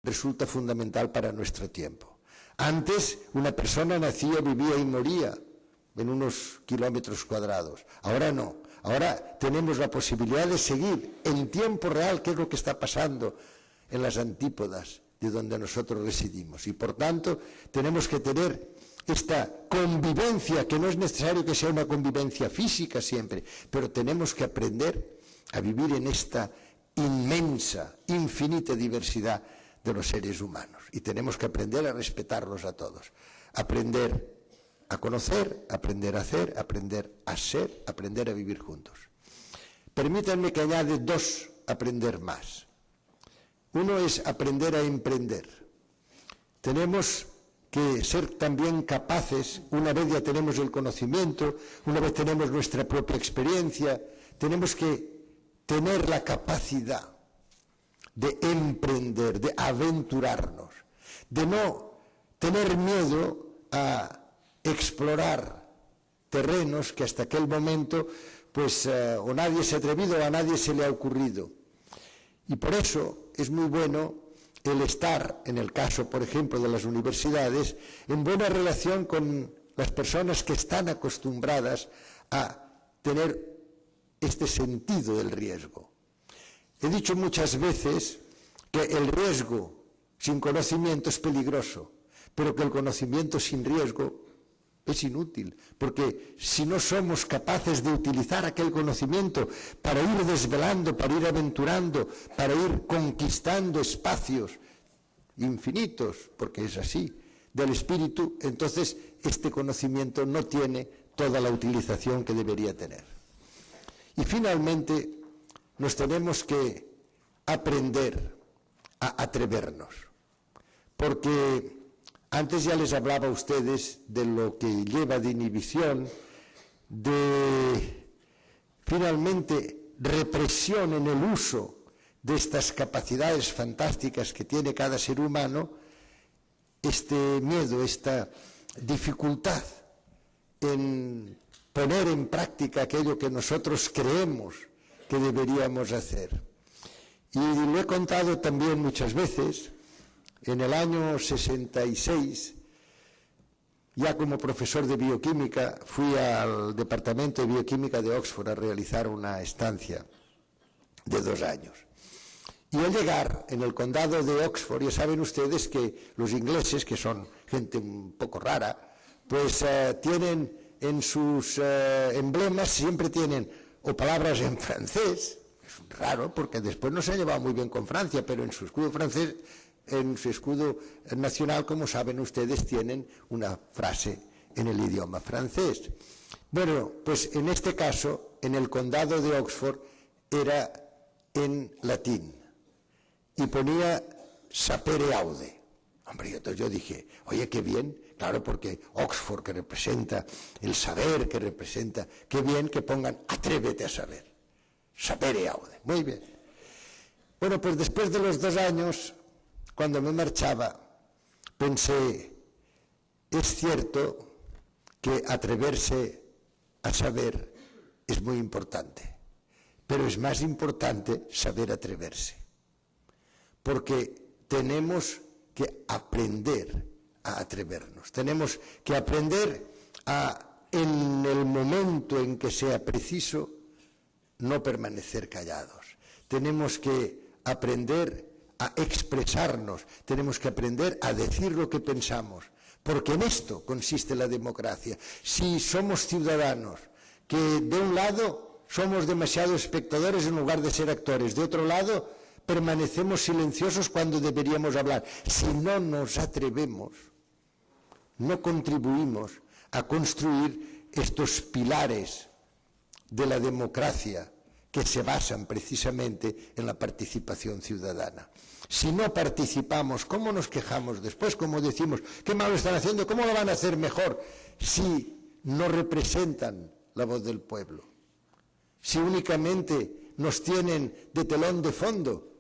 resulta fundamental para nuestro tiempo. Antes una persona nacía, vivía y moría en unos kilómetros cuadrados. Ahora no. Ahora tenemos la posibilidad de seguir en tiempo real qué es lo que está pasando en las antípodas de donde nosotros residimos. Y por tanto tenemos que tener esta convivencia, que no es necesario que sea una convivencia física siempre, pero tenemos que aprender a vivir en esta inmensa, infinita diversidad de los seres humanos. Y tenemos que aprender a respetarlos a todos. Aprender a conocer, aprender a hacer, aprender a ser, aprender a vivir juntos. Permítanme que añade dos aprender más. Uno es aprender a emprender. Tenemos que ser también capaces, una vez ya tenemos el conocimiento, una vez tenemos nuestra propia experiencia, tenemos que tener la capacidad de emprender, de aventurarnos, de no tener miedo a explorar terrenos que hasta aquel momento pues o nadie se ha atrevido o a nadie se le ha ocurrido. Y por eso es muy bueno el estar, en el caso, por ejemplo, de las universidades, en buena relación con las personas que están acostumbradas a tener este sentido del riesgo. He dicho muchas veces que el riesgo sin conocimiento es peligroso, pero que el conocimiento sin riesgo es inútil, porque si no somos capaces de utilizar aquel conocimiento para ir desvelando, para ir aventurando, para ir conquistando espacios infinitos, porque es así, del espíritu, entonces este conocimiento no tiene toda la utilización que debería tener. Y finalmente nos tenemos que aprender a atrevernos, porque antes ya les hablaba a ustedes de lo que lleva de inhibición, de finalmente represión en el uso de estas capacidades fantásticas que tiene cada ser humano, este miedo, esta dificultad en poner en práctica aquello que nosotros creemos que deberíamos hacer. Y lo he contado también muchas veces. En el año 66, ya como profesor de bioquímica, fui al Departamento de Bioquímica de Oxford a realizar una estancia de 2 años. Y al llegar en el condado de Oxford, ya saben ustedes que los ingleses, que son gente un poco rara, pues tienen en sus emblemas, siempre tienen o palabras en francés, es raro porque después no se ha llevado muy bien con Francia, pero en su escudo francés, en su escudo nacional, como saben ustedes, tienen una frase en el idioma francés. Bueno, pues en este caso, en el condado de Oxford, era en latín y ponía sapere aude. Hombre, entonces yo dije, oye, qué bien, claro, porque Oxford, que representa el saber, que representa, qué bien que pongan atrévete a saber, sapere aude. Muy bien. Bueno, pues después de los 2 años, cuando me marchaba, pensé, es cierto que atreverse a saber es muy importante, pero es más importante saber atreverse, porque tenemos que aprender a atrevernos, tenemos que aprender a, en el momento en que sea preciso, no permanecer callados, tenemos que aprender a expresarnos, tenemos que aprender a decir lo que pensamos, porque en esto consiste la democracia. Si somos ciudadanos que de un lado somos demasiados espectadores en lugar de ser actores, de otro lado permanecemos silenciosos cuando deberíamos hablar, si no nos atrevemos, no contribuimos a construir estos pilares de la democracia que se basan precisamente en la participación ciudadana. Si no participamos, ¿cómo nos quejamos después? ¿Cómo decimos, qué mal lo están haciendo? ¿Cómo lo van a hacer mejor? Si no representan la voz del pueblo, si únicamente nos tienen de telón de fondo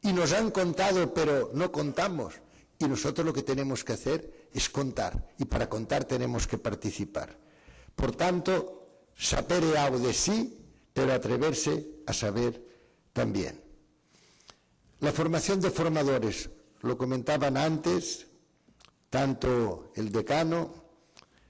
y nos han contado pero no contamos, y nosotros lo que tenemos que hacer es contar, y para contar tenemos que participar. Por tanto, sapere aude sí, pero atreverse a saber también. La formación de formadores, lo comentaban antes, tanto el decano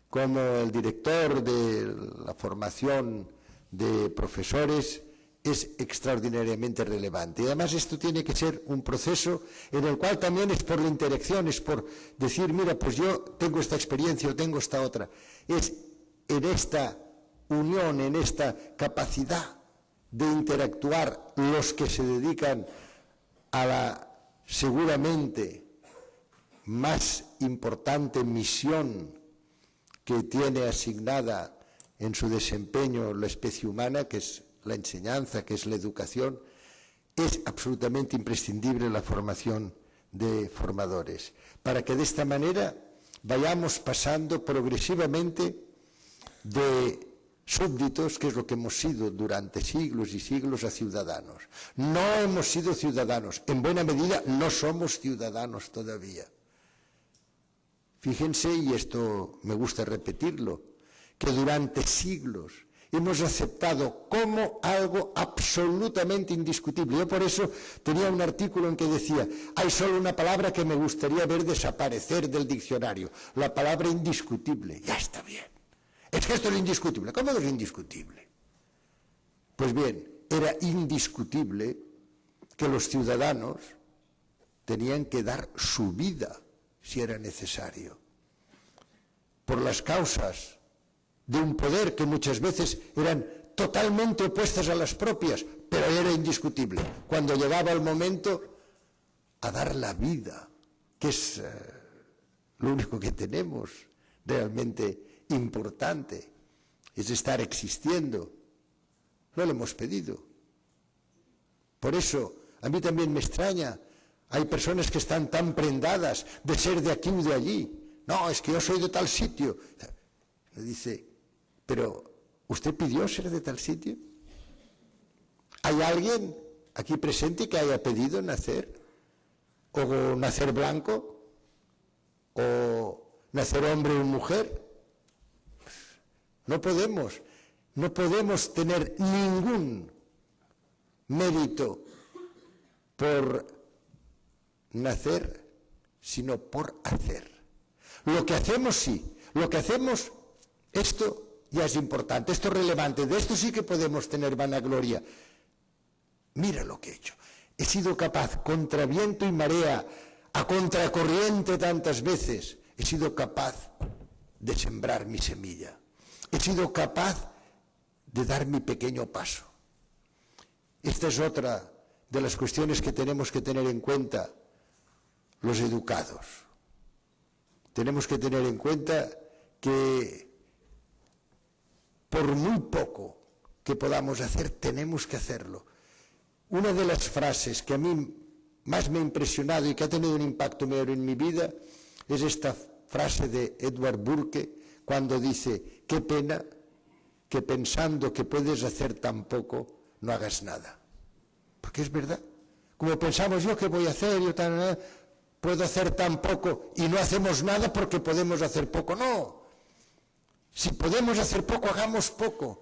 como el director de la formación de profesores, es extraordinariamente relevante. Y además esto tiene que ser un proceso en el cual también es por la interacción, es por decir, mira, pues yo tengo esta experiencia o tengo esta otra. Es en esta unión, en esta capacidad de interactuar los que se dedican a la seguramente más importante misión que tiene asignada en su desempeño la especie humana, que es la enseñanza, que es la educación, es absolutamente imprescindible la formación de formadores, para que de esta manera vayamos pasando progresivamente de súbditos, que es lo que hemos sido durante siglos y siglos, a ciudadanos. No hemos sido ciudadanos, en buena medida no somos ciudadanos todavía. Fíjense, y esto me gusta repetirlo, que durante siglos hemos aceptado como algo absolutamente indiscutible. Yo por eso tenía un artículo en que decía, hay solo una palabra que me gustaría ver desaparecer del diccionario, la palabra indiscutible. Ya está bien. Es que esto es indiscutible. ¿Cómo es indiscutible? Pues bien, era indiscutible que los ciudadanos tenían que dar su vida, si era necesario, por las causas de un poder que muchas veces eran totalmente opuestas a las propias, pero era indiscutible. Cuando llegaba el momento a dar la vida, que es lo único que tenemos realmente importante, es estar existiendo, no lo hemos pedido. Por eso, a mí también me extraña, hay personas que están tan prendadas de ser de aquí o de allí. No, es que yo soy de tal sitio. Le dice, pero ¿usted pidió ser de tal sitio? ¿Hay alguien aquí presente que haya pedido nacer? ¿O nacer blanco? ¿O nacer hombre o mujer? No podemos tener ningún mérito por nacer, sino por hacer. Lo que hacemos sí, lo que hacemos, esto ya es importante, esto es relevante, de esto sí que podemos tener vanagloria. Mira lo que he hecho. He sido capaz, contra viento y marea, a contracorriente tantas veces, he sido capaz de sembrar mi semilla. He sido capaz de dar mi pequeño paso. Esta es otra de las cuestiones que tenemos que tener en cuenta los educados. Tenemos que tener en cuenta que por muy poco que podamos hacer, tenemos que hacerlo. Una de las frases que a mí más me ha impresionado y que ha tenido un impacto mayor en mi vida es esta frase de Edward Burke, cuando dice, qué pena que pensando que puedes hacer tan poco, no hagas nada. Porque es verdad. Como pensamos, yo qué voy a hacer, puedo hacer tan poco y no hacemos nada porque podemos hacer poco. No. Si podemos hacer poco, hagamos poco.